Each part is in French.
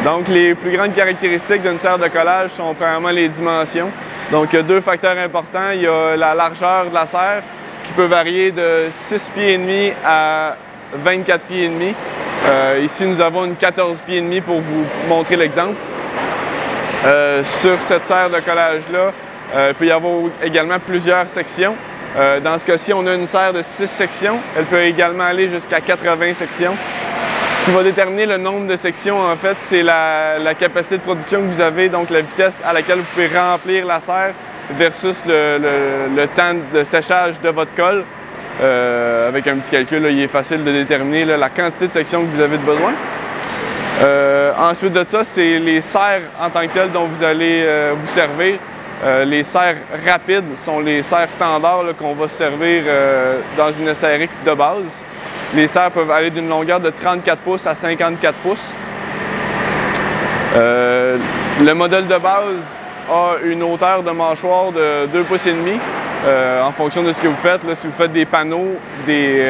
Donc, les plus grandes caractéristiques d'une serre de collage sont premièrement les dimensions. Donc, il y a deux facteurs importants. Il y a la largeur de la serre qui peut varier de 6 pieds et demi à 24 pieds et demi. Ici, nous avons une 14 pieds et demi pour vous montrer l'exemple. Sur cette serre de collage-là, il peut y avoir également plusieurs sections. Dans ce cas-ci, on a une serre de 6 sections. Elle peut également aller jusqu'à 80 sections. Ce qui va déterminer le nombre de sections, en fait, c'est la capacité de production que vous avez, donc la vitesse à laquelle vous pouvez remplir la serre versus le temps de séchage de votre colle. Avec un petit calcul, là, il est facile de déterminer là, la quantité de sections que vous avez de besoin. Ensuite de ça, c'est les serres en tant que telles dont vous allez vous servir. Les serres rapides sont les serres standards qu'on va servir dans une SRX de base. Les serres peuvent aller d'une longueur de 34 pouces à 54 pouces. Le modèle de base a une hauteur de mâchoire de 2 pouces et demi. En fonction de ce que vous faites, là, si vous faites des panneaux, des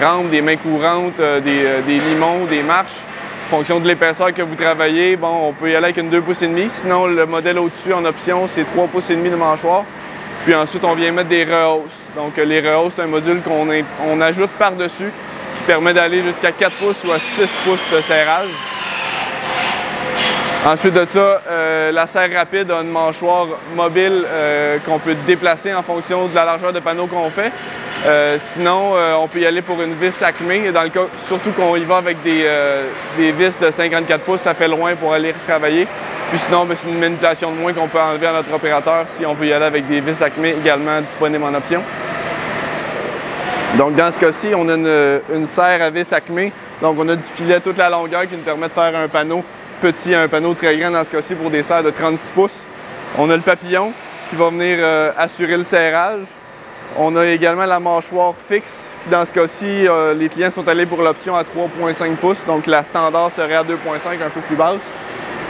rampes, des mains courantes, des limons, des marches, en fonction de l'épaisseur que vous travaillez, bon, on peut y aller avec une 2 pouces et demi. Sinon, le modèle au-dessus en option, c'est 3 pouces et demi de mâchoire. Puis ensuite, on vient mettre des rehausses. Donc, les rehausses, c'est un module qu'on ajoute par-dessus qui permet d'aller jusqu'à 4 pouces ou à 6 pouces de serrage. Ensuite de ça, la serre rapide a une mâchoire mobile qu'on peut déplacer en fonction de la largeur de panneau qu'on fait. Sinon, on peut y aller pour une vis Acme. Dans le cas, surtout qu'on y va avec des vis de 54 pouces, ça fait loin pour aller travailler. Puis sinon, c'est une manipulation de moins qu'on peut enlever à notre opérateur si on veut y aller avec des vis Acme également disponibles en option. Donc dans ce cas-ci, on a une serre à vis Acme. Donc on a du filet toute la longueur qui nous permet de faire un panneau petit à un panneau très grand dans ce cas-ci pour des serres de 36 pouces. On a le papillon qui va venir assurer le serrage. On a également la mâchoire fixe qui dans ce cas-ci, les clients sont allés pour l'option à 3,5 pouces. Donc la standard serait à 2,5, un peu plus basse.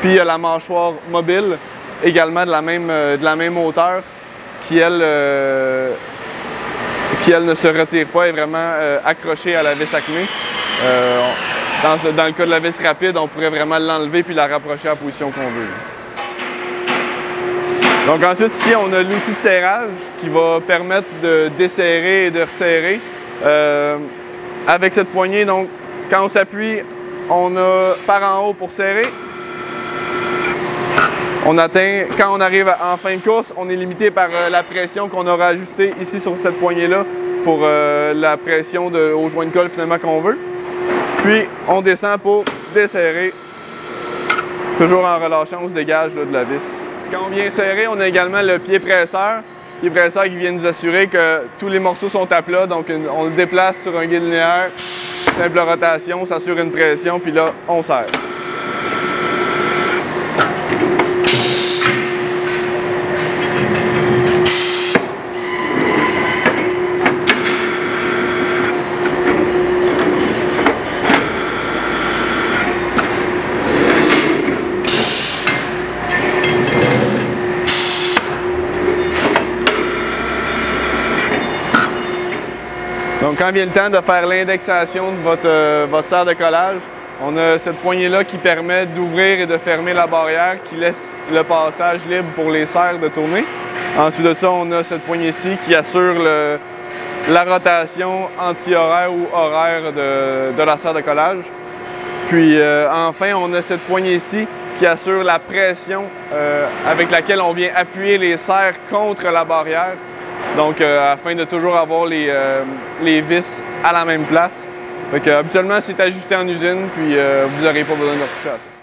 Puis il y a la mâchoire mobile, également de la même hauteur, qui elle ne se retire pas, est vraiment accrochée à la vis Acme. Dans le cas de la vis rapide, on pourrait vraiment l'enlever puis la rapprocher à la position qu'on veut. Donc ensuite, ici, on a l'outil de serrage qui va permettre de desserrer et de resserrer. Avec cette poignée, donc, quand on s'appuie, on a par en haut pour serrer. On atteint, quand on arrive en fin de course, on est limité par la pression qu'on aura ajustée ici sur cette poignée-là pour la pression au joint de colle finalement qu'on veut. Puis on descend pour desserrer. Toujours en relâchant, on se dégage là, de la vis. Quand on vient serrer, on a également le pied presseur. Le pied presseur qui vient nous assurer que tous les morceaux sont à plat. Donc on le déplace sur un guide linéaire. Simple rotation, ça assure une pression, puis là, on serre. Donc, quand vient le temps de faire l'indexation de votre serre de collage, on a cette poignée-là qui permet d'ouvrir et de fermer la barrière, qui laisse le passage libre pour les serres de tourner. Ensuite de ça, on a cette poignée-ci qui assure la rotation anti-horaire ou horaire de la serre de collage. Puis enfin, on a cette poignée-ci qui assure la pression avec laquelle on vient appuyer les serres contre la barrière. Donc, afin de toujours avoir les vis à la même place. Donc, habituellement, c'est ajusté en usine, puis vous n'aurez pas besoin de retoucher à ça.